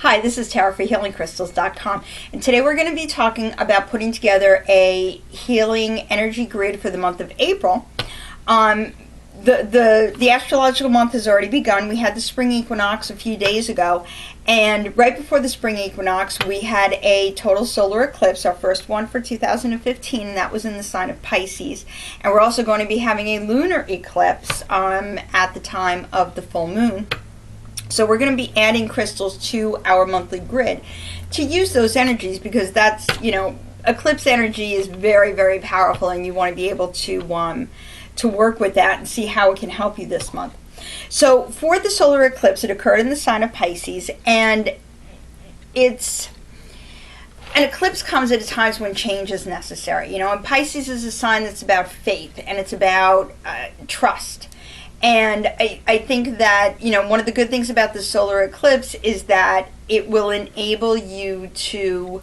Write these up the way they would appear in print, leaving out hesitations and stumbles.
Hi, this is Tara for HealingCrystals.com, and today we're going to be talking about putting together a healing energy grid for the month of April. The astrological month has already begun. We had the spring equinox a few days ago, and right before the spring equinox we had a total solar eclipse, our first one for 2015, and that was in the sign of Pisces. And we're also going to be having a lunar eclipse at the time of the full moon. So we're going to be adding crystals to our monthly grid to use those energies, because that's, eclipse energy is very, very powerful, and you want to be able to work with that and see how it can help you this month. So for the solar eclipse, it occurred in the sign of Pisces, and an eclipse comes at times when change is necessary. And Pisces is a sign that's about faith, and it's about trust. And I think that, one of the good things about the solar eclipse is that it will enable you to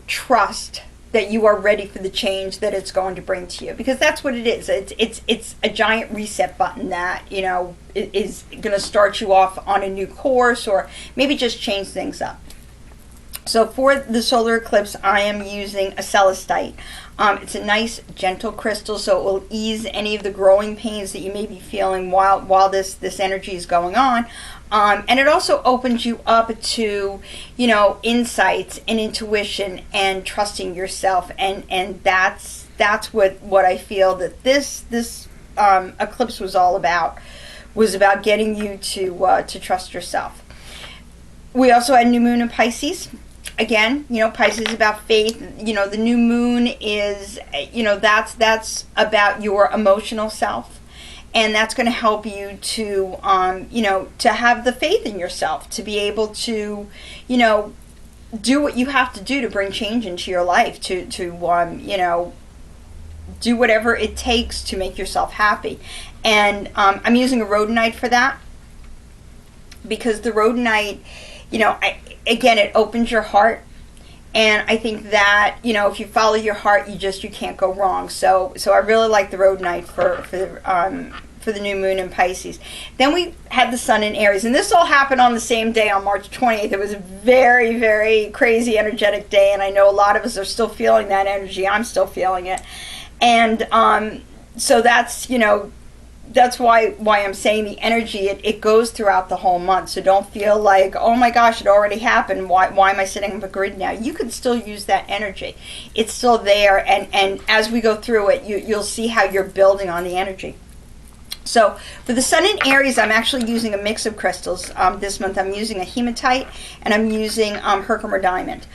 trust that you are ready for the change that it's going to bring to you, because that's what it is. It's a giant reset button that, is going to start you off on a new course, or maybe just change things up. So for the solar eclipse, I am using a celestite. It's a nice, gentle crystal, so it will ease any of the growing pains that you may be feeling while this energy is going on. And it also opens you up to, insights and intuition and trusting yourself. And that's what I feel that this eclipse was all about. Was about getting you to trust yourself. We also had new moon in Pisces. Again, Pisces is about faith. The new moon is, that's about your emotional self. And that's going to help you to, to have the faith in yourself, to be able to, do what you have to do to bring change into your life, to do whatever it takes to make yourself happy. And I'm using a rhodonite for that, because the rhodonite, again, it opens your heart, and I think that if you follow your heart, you can't go wrong. So I really like the rhodonite for the new moon in Pisces. Then we had the sun in Aries, and this all happened on the same day, on March 20th. It was a very, very crazy, energetic day, and I know a lot of us are still feeling that energy. I'm still feeling it, and so that's that's why I'm saying the energy, it goes throughout the whole month. So don't feel like, oh my gosh, it already happened. Why am I sitting on the grid now? You can still use that energy. It's still there, and as we go through it, you'll see how you're building on the energy. So for the sun in Aries, I'm actually using a mix of crystals. This month I'm using a hematite, and I'm using Herkimer diamond.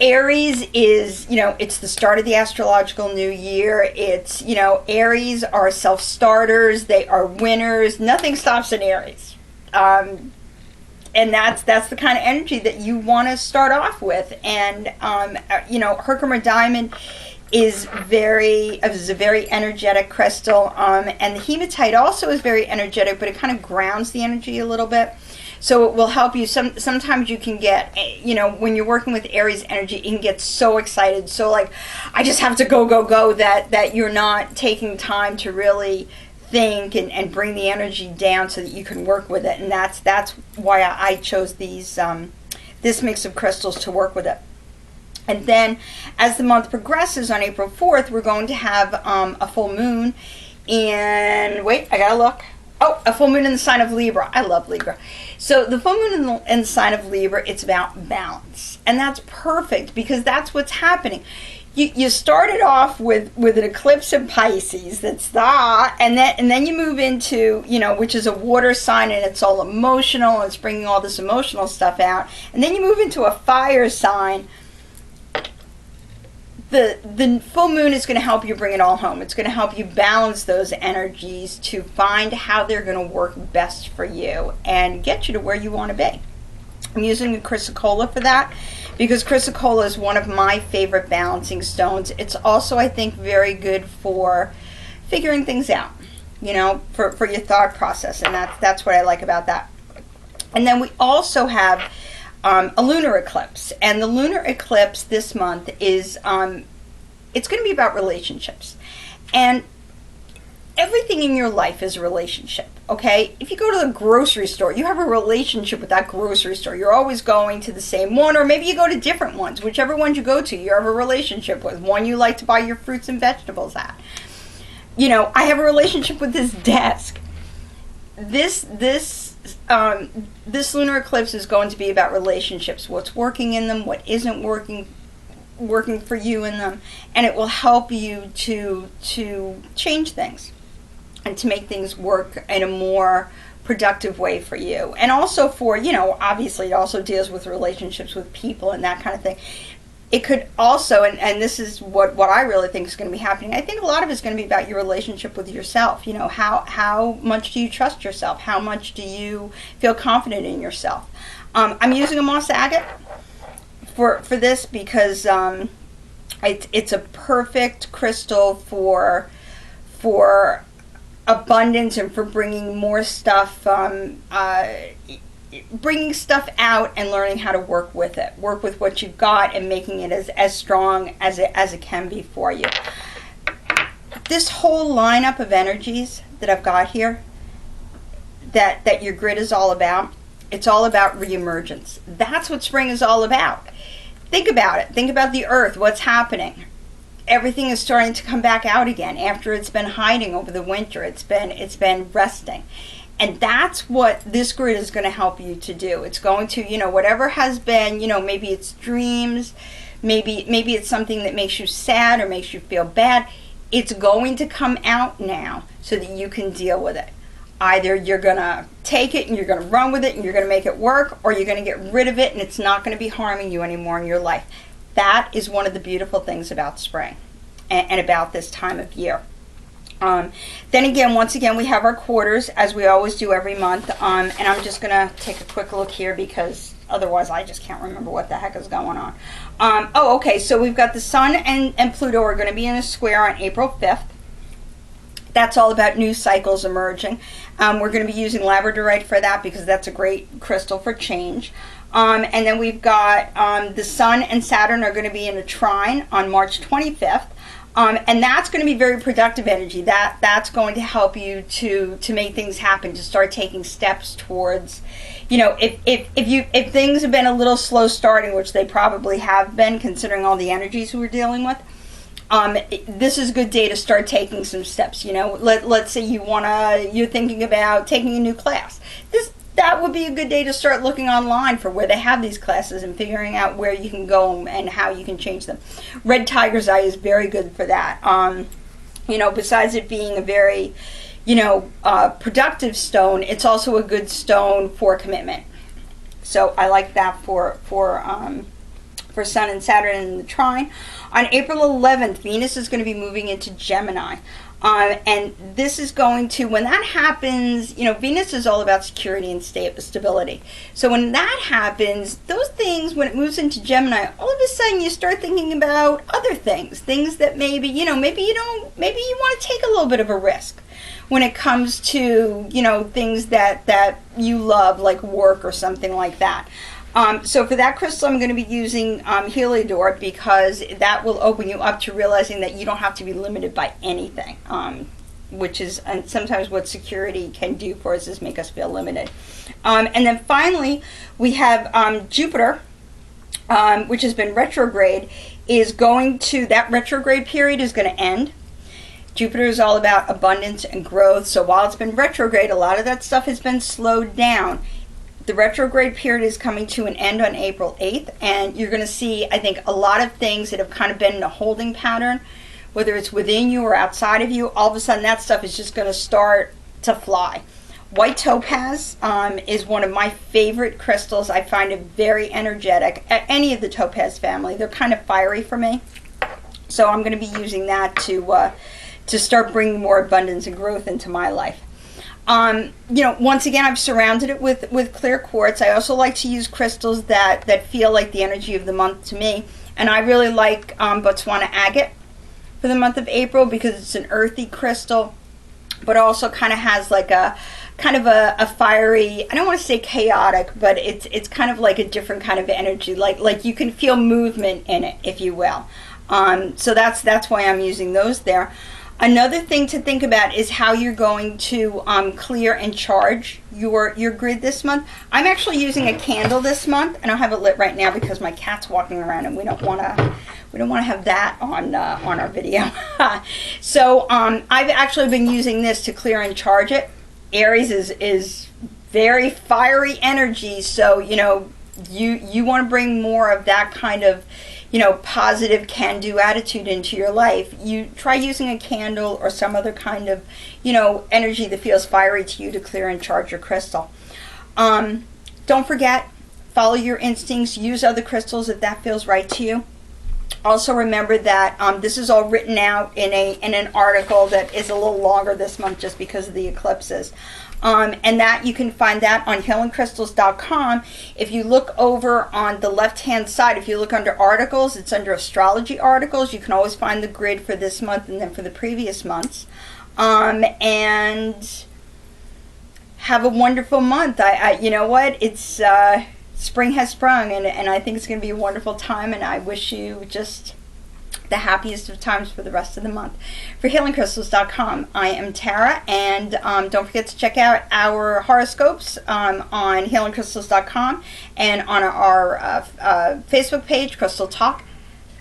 Aries is, it's the start of the astrological new year. It's, Aries are self-starters. They are winners. Nothing stops in Aries. And that's the kind of energy that you want to start off with. And, Herkimer diamond is a very energetic crystal. And the hematite also is very energetic, but it kind of grounds the energy a little bit. So it will help you. Sometimes you can get, when you're working with Aries energy, you can get so excited. So like, I just have to go, that you're not taking time to really think and bring the energy down so that you can work with it. And that's why I chose this mix of crystals to work with it. And then as the month progresses, on April 4th, we're going to have a full moon in, wait, I gotta look. Oh, a full moon in the sign of Libra. I love Libra. So the full moon in the sign of Libra, it's about balance. And that's perfect, because that's what's happening. You started off with an eclipse in Pisces, and then you move into, which is a water sign, and it's all emotional, and it's bringing all this emotional stuff out. And then you move into a fire sign. The full moon is going to help you bring it all home. It's going to help you balance those energies to find how they're going to work best for you and get you to where you want to be. I'm using a chrysocolla for that, because chrysocolla is one of my favorite balancing stones. It's also, I think, very good for figuring things out, for your thought process, and that's what I like about that. And then we also have a lunar eclipse, and the lunar eclipse this month is it's going to be about relationships. And everything in your life is a relationship, okay? If you go to the grocery store, you have a relationship with that grocery store. You're always going to the same one, or maybe you go to different ones. Whichever ones you go to, you have a relationship with. One you like to buy your fruits and vegetables at. You know, I have a relationship with this desk. This lunar eclipse is going to be about relationships. What's working in them, what isn't working for you in them, and it will help you to change things and to make things work in a more productive way for you. And also for, you know, obviously it also deals with relationships with people and that kind of thing. It could also, and this is what I really think is going to be happening, I think a lot of it's going to be about your relationship with yourself. You know, how much do you trust yourself? How much do you feel confident in yourself? I'm using a moss agate for this because it's a perfect crystal for abundance and for bringing more stuff, bringing stuff out and learning how to work with it, work with what you've got and making it as strong as it can be for you. This whole lineup of energies that I've got here, that your grid is all about, it's all about reemergence. That's what spring is all about. Think about it. Think about the earth. What's happening? Everything is starting to come back out again after it's been hiding over the winter. It's been resting. And that's what this grid is going to help you to do. It's going to, you know, whatever has been, you know, maybe it's dreams, maybe it's something that makes you sad or makes you feel bad. It's going to come out now so that you can deal with it. Either you're going to take it and you're going to run with it and you're going to make it work, or you're going to get rid of it and it's not going to be harming you anymore in your life. That is one of the beautiful things about spring and about this time of year. Then again, once again, we have our quarters as we always do every month. And I'm just going to take a quick look here because otherwise I just can't remember what the heck is going on. Okay, so we've got the Sun and Pluto are going to be in a square on April 5th. That's all about new cycles emerging. We're going to be using labradorite for that because that's a great crystal for change. And then we've got the Sun and Saturn are going to be in a trine on March 25th. And that's going to be very productive energy. That's going to help you to make things happen, to start taking steps towards, you know, if things have been a little slow starting, which they probably have been considering all the energies we're dealing with. This is a good day to start taking some steps. You know, let's say you're thinking about taking a new class. That would be a good day to start looking online for where they have these classes and figuring out where you can go and how you can change them. Red Tiger's Eye is very good for that. You know, besides it being a very, you know, productive stone, it's also a good stone for commitment. So I like that for Sun and Saturn in the trine. On April 11th, Venus is going to be moving into Gemini. And this is going to, when that happens, you know, Venus is all about security and stability. So when that happens, those things, when it moves into Gemini, all of a sudden you start thinking about other things that maybe, you know, maybe you want to take a little bit of a risk when it comes to, you know, things that you love, like work or something like that. So for that crystal, I'm going to be using Heliodor because that will open you up to realizing that you don't have to be limited by anything, which is sometimes what security can do for us, is make us feel limited. And then finally, we have Jupiter, which has been retrograde, that retrograde period is going to end. Jupiter is all about abundance and growth, so while it's been retrograde, a lot of that stuff has been slowed down. The retrograde period is coming to an end on April 8th, and you're going to see, I think, a lot of things that have kind of been in a holding pattern, whether it's within you or outside of you. All of a sudden, that stuff is just going to start to fly. White topaz is one of my favorite crystals. I find it very energetic. Any of the topaz family, they're kind of fiery for me. So I'm going to be using that to start bringing more abundance and growth into my life. You know, once again, I've surrounded it with clear quartz. I also like to use crystals that feel like the energy of the month to me. And I really like Botswana agate for the month of April because it's an earthy crystal, but also kind of has like a fiery, I don't want to say chaotic, but it's kind of like a different kind of energy. Like you can feel movement in it, if you will. So that's why I'm using those there. Another thing to think about is how you're going to clear and charge your grid this month. I'm actually using a candle this month. I don't have it lit right now because my cat's walking around, and we don't want to have that on our video. So I've actually been using this to clear and charge it. Aries is very fiery energy, so you want to bring more of that kind of positive can-do attitude into your life. You try using a candle or some other kind of energy that feels fiery to you to clear and charge your crystal. Don't forget, follow your instincts, use other crystals if that feels right to you. Also remember that this is all written out in an article that is a little longer this month just because of the eclipses. And that you can find that on healingcrystals.com. If you look over on the left-hand side, if you look under articles, it's under astrology articles. You can always find the grid for this month and then for the previous months. And have a wonderful month. You know what? It's spring has sprung, and I think it's going to be a wonderful time, and I wish you just the happiest of times for the rest of the month. For healingcrystals.com, I am Tara, and don't forget to check out our horoscopes on healingcrystals.com and on our Facebook page, Crystal Talk.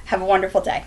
Have a wonderful day.